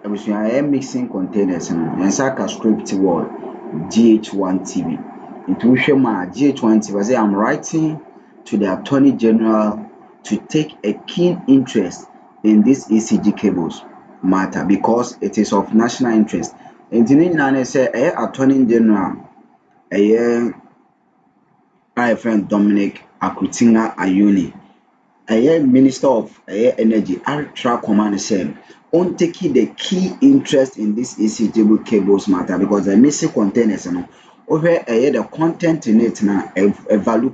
we are mixing containers and saka script word GH1 TV. Into GH1 TV, I say I'm writing to the Attorney General to take a keen interest in this ECG cables matter because it is of national interest. And in say Attorney General, my friend Dominic Ayine, Minister of Energy, Akroma said, on taking the key interest in this ECG cables matter because the missing containers, over the content in it now value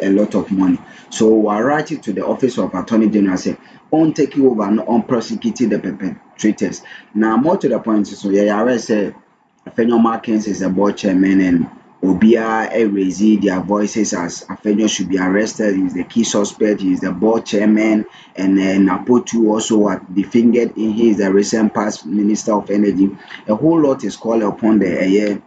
a lot of money. So I write it to the Office of Attorney General, say, on taking over and on prosecuting the perpetrators. Now more to the point, so I say, Fenyo Markins is the board chairman and Obia raise their voices as Afenyo should be arrested. He's the key suspect. He's the board chairman, and Napotu also be fingered in his the recent past Minister of Energy. A whole lot is called upon the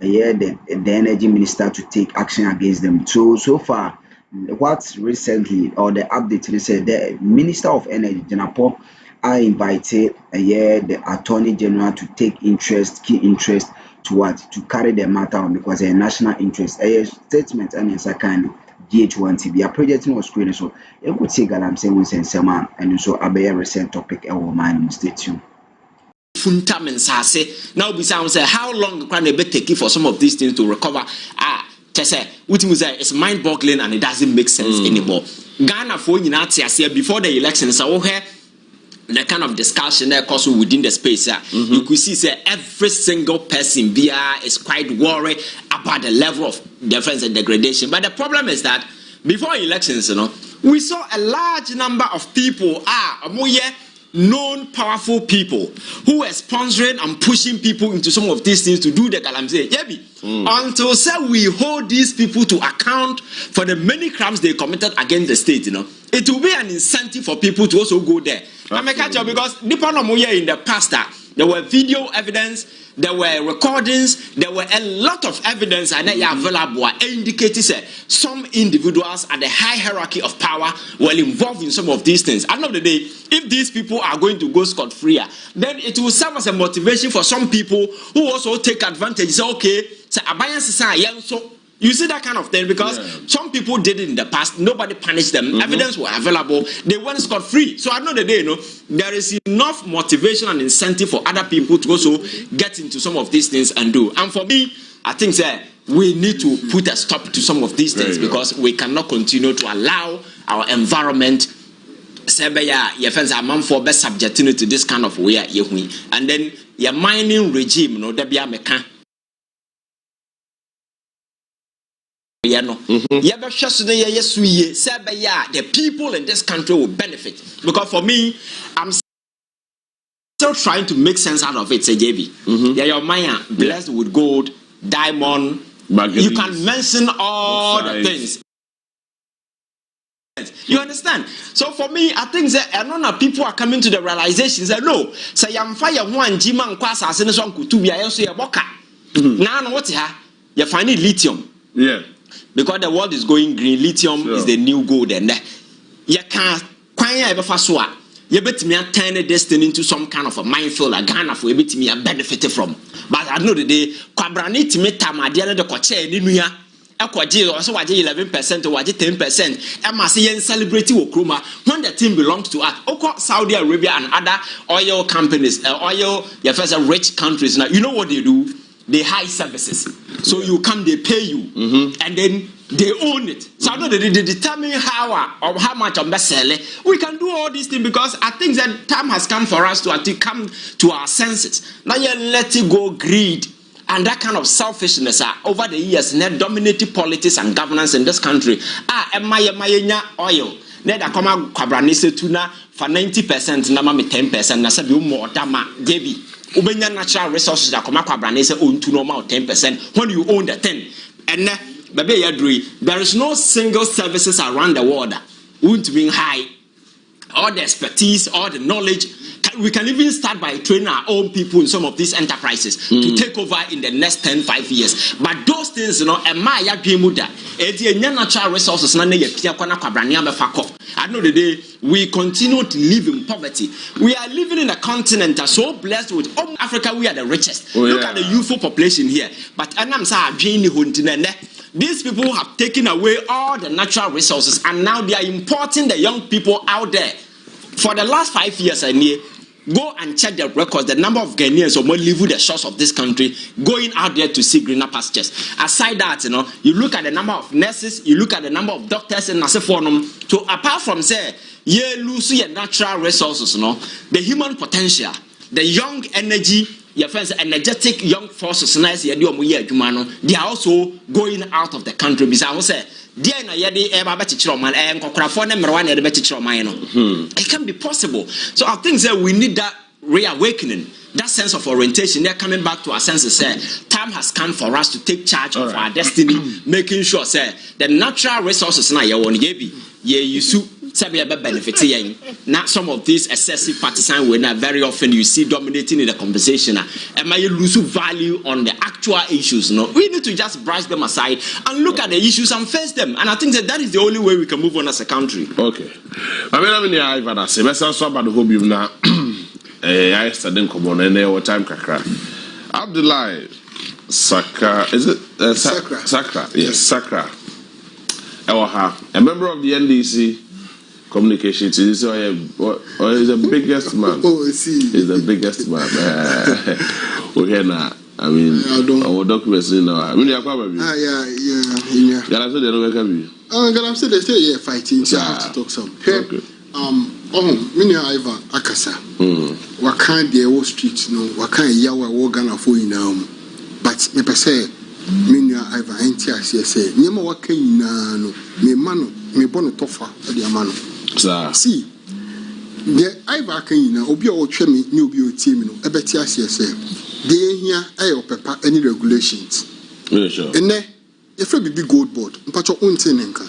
Energy Minister to take action against them. So far, what's recently or the update they said the Minister of Energy Jinapor I invited the Attorney General to take key interest to carry the matter on because a national interest. A statement and it's a kind of GH1 TV. A project was screen so you could see that I'm saying and so a recent topic our mind stay tuned. Now we say how long can they take it for some of these things to recover? It's mind-boggling and it doesn't make sense anymore. Ghana for before the elections, the kind of discussion that goes within the space, you could see say every single person is quite worried about the level of defense and degradation. But the problem is that before elections, we saw a large number of people known powerful people who were sponsoring and pushing people into some of these things to do the calamity. Until say we hold these people to account for the many crimes they committed against the state, it will be an incentive for people to also go there. I'm a catcher because in the past there were video evidence, there were recordings, there were a lot of evidence and they are available indicating some individuals at the high hierarchy of power were involved in some of these things. At the end of the day, if these people are going to go scot-free, then it will serve as a motivation for some people who also take advantage. Say, okay, so you see that kind of thing because some people did it in the past, nobody punished them, evidence were available, they went scot-free. So at the end of the day, there is enough motivation and incentive for other people to also get into some of these things and do. And for me, I think we need to put a stop to some of these things because we cannot continue to allow our environment your friends are man for best subjecting to this kind of way. And then your mining regime, there be a mechan. The people in this country will benefit because for me, I'm still trying to make sense out of it. Say JB, your Maya blessed with gold, diamond. You can mention all the things. You understand? So for me, I think that people are coming to the realization that no, say I'm fire one Jiman Kwasa Senason Kutubia, I say a boka. Now what's here? You find it lithium. Yeah. Because the world is going green, lithium is the new gold, and you can't quite ever fast. You bet me turn this thing into some kind of a minefield, a Ghana for you bet me benefit from. But I know the day, Quabrani to me, Tama, the other coche, Ninuya, Aquaji, also 11% or 10%. I must say, celebrating Akroma when the team belongs to us. Oko, Saudi Arabia, and other oil companies, your first rich countries. Now, you know what they do? They hide services. So you come, they pay you, and then they own it. So I know they determine how much I'm best selling. We can do all these things because I think that time has come for us to come to our senses. Now you let it go greed and that kind of selfishness over the years net dominated politics and governance in this country. Oil. Net a come kwabranese tuna for 90% na mama 10% na sabi more dama debi. Ubenya natural resources that come kwabranese own to normal 10% when you own the 10. And there is no single services around the world that won't bring high all the expertise, all the knowledge. We can even start by training our own people in some of these enterprises to take over in the next 5 years. But those things, natural resources, At the end of the day, we continue to live in poverty. We are living in a continent that's so blessed with Africa. We are the richest. Look at the youthful population here. But these people have taken away all the natural resources, and now they are importing the young people out there. For the last 5 years, go and check the records. The number of Ghanaians who live with the shores of this country going out there to see greener pastures. Aside that, you look at the number of nurses, you look at the number of doctors in Nasefonum. So apart from lose your natural resources, the human potential, the young energy, your friends, energetic young forces, they are also going out of the country. Because I say, it can be possible. So I think that we need that reawakening, that sense of orientation. They're coming back to our senses. Time has come for us to take charge of our destiny, making sure the natural resources now not some of these excessive partisan winner very often you see dominating in the conversation and may lose value on the actual issues. We need to just brush them aside and look at the issues and face them, and I think that is the only way we can move on as a country. Okay, I say about the hobby now. I studied common and there time kakra Abdullahi Sakra, is it Sakra? Yes, Sakra. A member of the NDC communication team. So he's the biggest man. He's the biggest man. Okay, now I mean, our documents now. I mean, yeah. Galamsey they don't come here. Galamsey they stay here fighting. So I have to talk some. Okay. Mini Ivan Akasa. Wakan the Wall Street no. Wakan yawa wogana for you now. But me say. Minya Ivan NTS say nyema waka nyina no me mano me bono tofa e amano see the Ivan kan nyina obi a wo twa me ne obi o tie me no e beti ase say de hia e opepa any regulations sure ene e fra bibi gold board mpacho unti nenka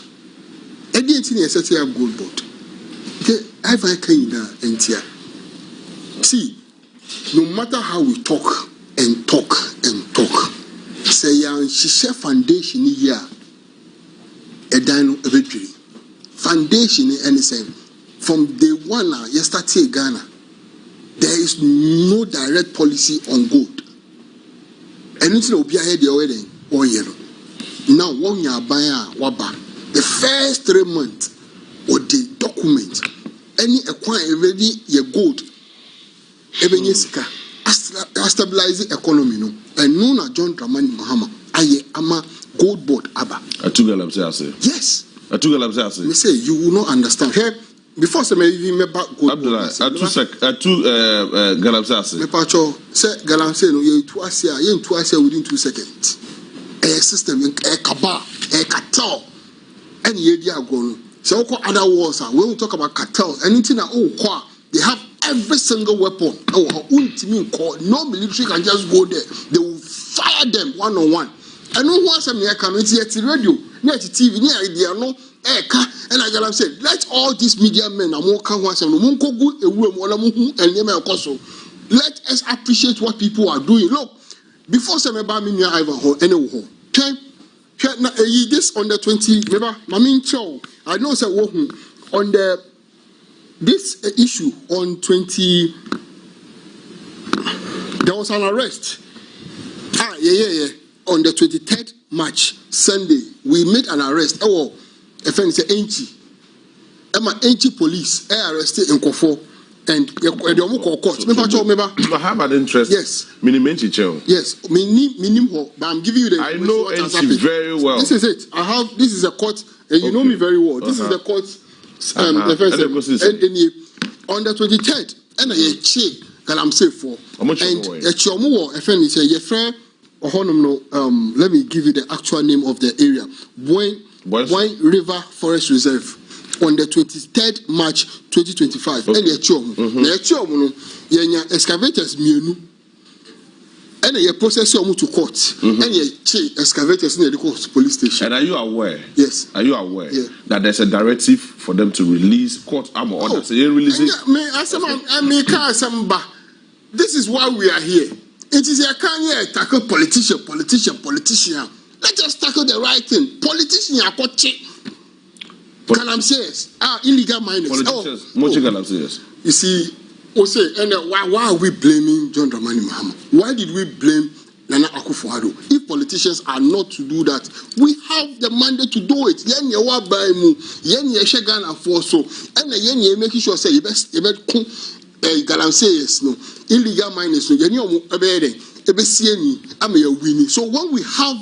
e de nti ne set ya gold board the Ivan kan nyina entia see no matter how we talk and talk say yan shisha foundation here a dino victory foundation anything from day one you start in Ghana there is no direct policy on gold anything will be ahead the wedding or yellow now 1 year buy waba the first 3 months or the document any acquire already your gold even yesika stabilize the economy no and known as John Dramani Mahama aye ama gold board aba Galamsey yes Galamsey me say you will not understand here before say me even back gold Abdullah Galamsey me pacho say Galamsey no you to asia within 2 seconds a system a kaba a cartel and ye dia go no so other wars when we talk about cartel anything that they have every single weapon. No military can just go there. They will fire them one on one. I know who some can it's radio, net TV, near idea no and I gotta say, let all these media men and more can once and let us appreciate what people are doing. Look, before some about me near Ivan Ho anywho. This on the 20 remember Mamin Chow. I know say on the this issue on 20 there was an arrest on the 23rd March Sunday we made an arrest a friend say Enchi police arrested in Kofo and court I have an interest yes yes but I'm giving you the I know Enchi very well. This is it this is a court and you know me very well. This is the court the first on the 23rd and I check Galamsey for and a friend is a friend let me give you the actual name of the area Boy River Forest Reserve on the 23rd March 2025 and the excavators mienu and a process to court and excavators in the police station. And are you aware? Yes. Are you aware that there's a directive for them to release court armor orders? This is why we are here. It is a can't tackle politician. Let us tackle the right thing. Politician Galamseyers are illegal miners. Politicians, much Galamseyers. You see, why are we blaming John Dramani Mahama? Why did we blame Nana Akufo-Addo? If politicians are not to do that, we have the mandate to do it. Yen ye wa buy mu, yen ye she Ghana for so, and yen ye making sure say you best Galamseyers no illegal miners no yen you ebere ebesieni ame ya wini. So when we have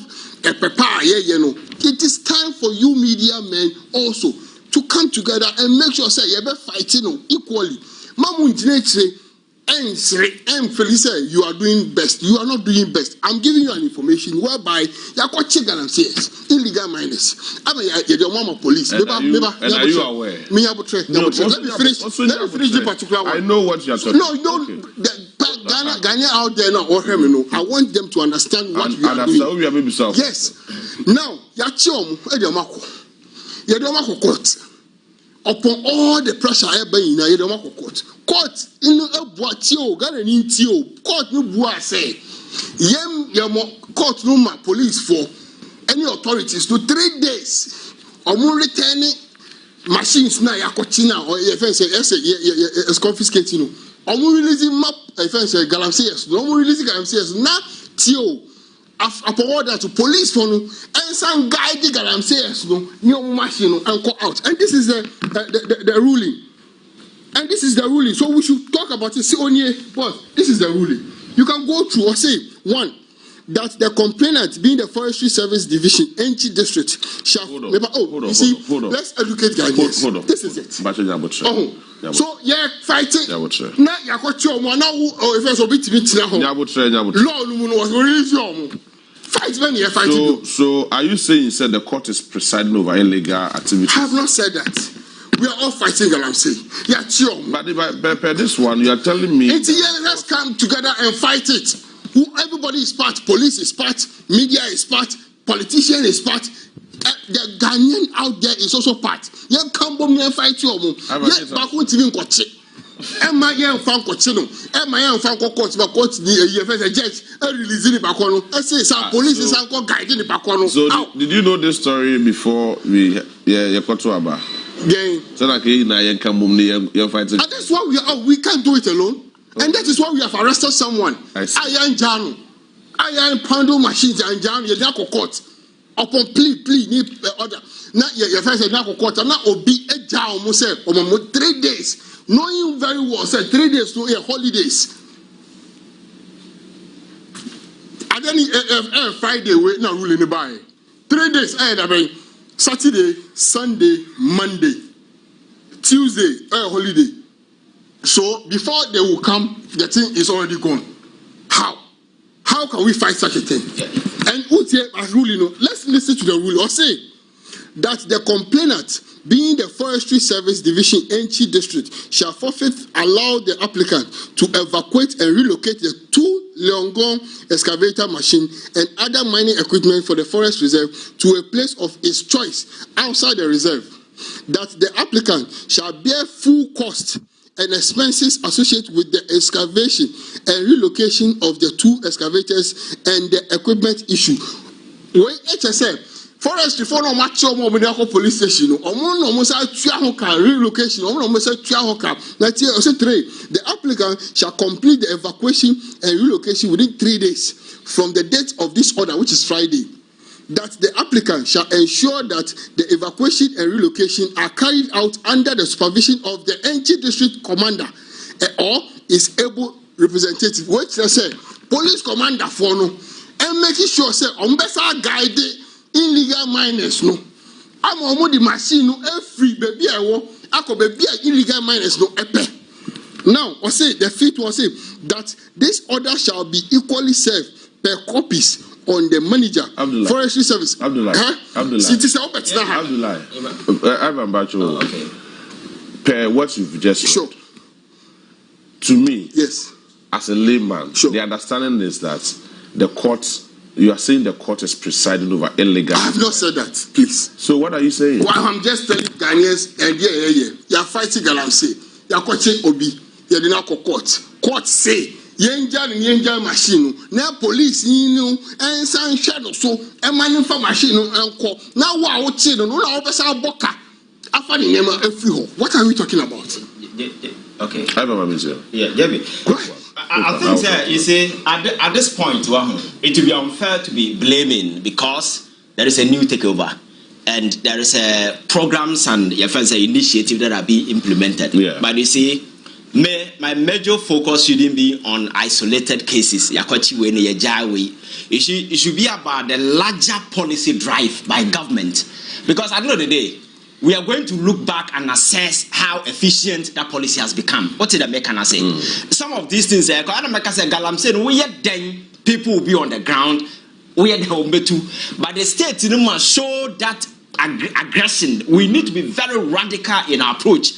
a prepare you know, it is time for you media men also to come together and make sure say you be fighting equally. Mamu Jinapor and Felice, you are doing best. You are not doing best. I'm giving you an information whereby you are called Galamseyers, illegal miners. I mean, you're mama police. And are you aware? Let me finish the particular one. I know what you are talking about. No, Ghana out there now, I want them to understand what we are doing. Yes. Now, you're court. Upon all the pressure I bring in a court in a boatio, Ghana in Tio, court no bois say, court no police for any authorities to 3 days or more returning machines na yakotina or offense is confiscating or more releasing map offense Galamseyers, no more releasing Galamseyers na Tio. Upon order to police for no and some guide the Galamseyers no machine and go out. And this is the ruling. And this is the ruling. So we should talk about it. See only but this is the ruling. You can go through or say one that the complainant being the Forestry Service Division NG District shall hold on. Let's educate Ghanaians. Hold on. This is it. So yeah, fighting. Now you got your man now if it's a bit law was released. Fight when you're fighting. So are you saying the court is presiding over illegal activities? I have not said that. We are all fighting Galamsey. Yeah, sure. But by this one, you are telling me. Let's come together and fight it. Everybody is part. Police is part. Media is part. Politician is part. The Ghanaian out there is also part. You come and fight you. Back with even coach. Emma yan fan coachino. Emma yan fan coach. But coach the judge releasing the bakono. I say some police is guiding the bakono. So did you know this story before we Aba? Yeah. So like you're fighting. And that's why we can't do it alone. And that is why we have arrested someone. Ayine Jano. Ayine Pando machines and Jano. You don't court. Upon plea, need order. Now your friend said, "Now court." And now obi a Jano Mose. 3 days. Knowing very well, said 3 days to holidays. And then Friday, wait now ruling the buy. 3 days. Saturday, Sunday, Monday, Tuesday, holiday. So before they will come, the thing is already gone. How? How can we fight such a thing? And as ruling, let's listen to the rule or say that the complainant, being the Forestry Service Division NG District, shall forfeit allow the applicant to evacuate and relocate the 2 Leongon excavator machine and other mining equipment for the forest reserve to a place of its choice outside the reserve. That the applicant shall bear full cost and expenses associated with the excavation and relocation of the 2 excavators and the equipment issue. When HSM forestry for no match police station relocation the applicant shall complete the evacuation and relocation within 3 days from the date of this order, which is Friday. That the applicant shall ensure that the evacuation and relocation are carried out under the supervision of the NG District Commander or is able representative, which I say police commander for no, and making sure say better guide illegal miners no. I'm on the machine no every baby I want. I could be illegal miners no epe. Now, I say the fifth was say that this order shall be equally served per copies on the manager Abdullah. Forestry Service. Abdullah. Okay. Per what you've just said. Sure. To me, yes, as a layman, sure, the understanding is that the court, you are saying the court is presiding over illegal. I have not said that, please. So what are you saying? Well, I'm just telling Ghanaians, and you are fighting Galamsey. You are coaching Obi. You are the narco court. Court say Yenja machine. Now police and some shadow so and man for machine and call. Now what no boka. After the name every home. What are we talking about? Okay. I remember you. Yeah, I think that you see at this point, it will be unfair to be blaming because there is a new takeover and there is a programs and initiative that are being implemented. Yeah. But you see, my major focus shouldn't be on isolated cases. It should be about the larger policy drive by government. Because at the end of the day, we are going to look back and assess how efficient that policy has become. What did the American say? Some of these things, people will be on the ground, but the state must show that aggression. We need to be very radical in our approach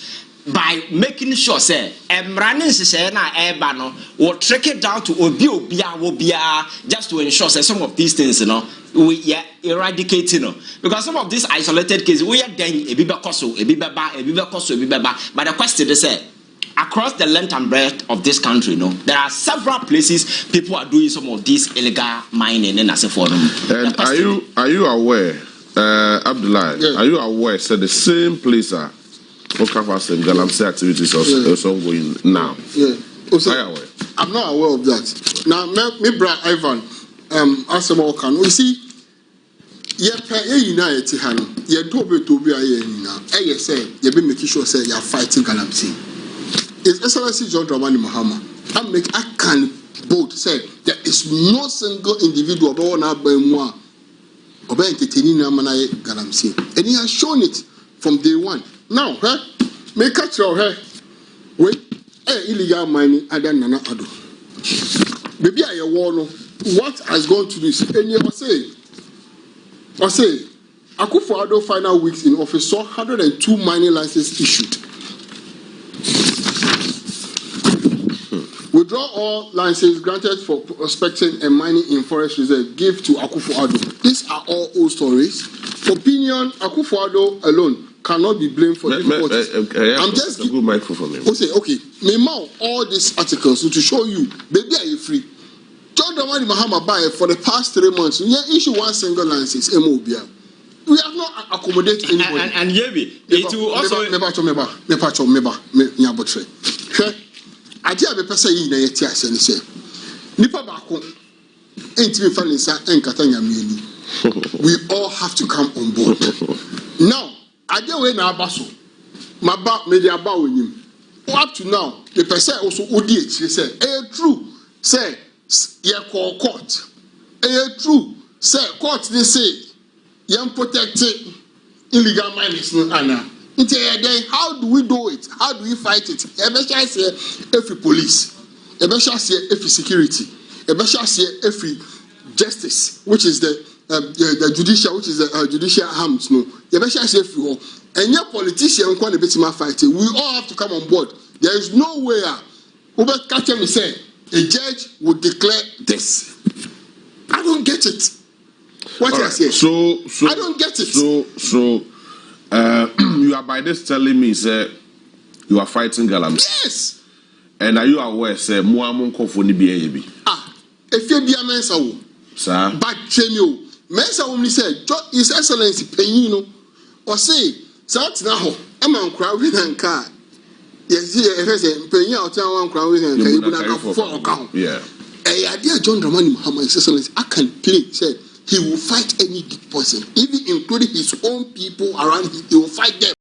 by making sure say will trick it down to obia just to ensure say some of these things we are eradicating because some of these isolated cases we are then but the question is across the length and breadth of this country there are several places people are doing some of these illegal mining and as a for them. And are you aware Abdullah, are you aware that the same place Galamsey activities also ongoing now? I'm not aware of that. Now, me bra Ivan, Asamoah can we see? United Hano, to be a say, you be making sure say you're fighting Galamsey. His Excellency John Dramani Mahama, I can both say there is no single individual born up by moi or entertaining Namanaye Galamsey, and he has shown it from day one. Now, make catch your hair. Wait, illegal mining, I don't know. Maybe I warn what has gone to this. And you say, Akufo-Addo final weeks in office saw 102 mining licenses issued. Withdraw all licenses granted for prospecting and mining in forest reserve. Give to Akufo-Addo. These are all old stories. Opinion Akufo-Addo alone cannot be blamed for difficulties. I'm just a good microphone. Okay. Me all these articles to show you, baby, are you free? John Dramani Mahama buy for the past 3 months. We issue one single license. MOBia. We have not accommodated anybody. And it will also. Idea be person yi na yeti ase ni say. Nipa baako entimi fa nsa enkata nyameni. We all have to come on board. Now, idea we na aba so. Maba media aba onim. Up to now, the person also odi echi say, true. Say ye call court. True. Say court they say you protect illegal miners no ana. How do we do it? How do we fight it? Every police, every security, every justice, which is the judicial, which is the judicial arms. No, every and your politician can be fighting. We all have to come on board. There is no way. Uber Katem say a judge would declare this. I don't get it. What I say? So I don't get it. So. You are by this telling me, sir, you are fighting Galamsey. Yes. And are you aware, sir, Muamon Kofoni BAB? If you be a mensa, sir, but Chemio, Mensa only said, His Excellency Penino, or say, Sat now, a man crowding and car. Yes, if I say, Penny, one crowding and car. Yeah. A idea John Dramani Mahama, His Excellency, I can play, said. He will fight any person, even including his own people around him. He will fight them.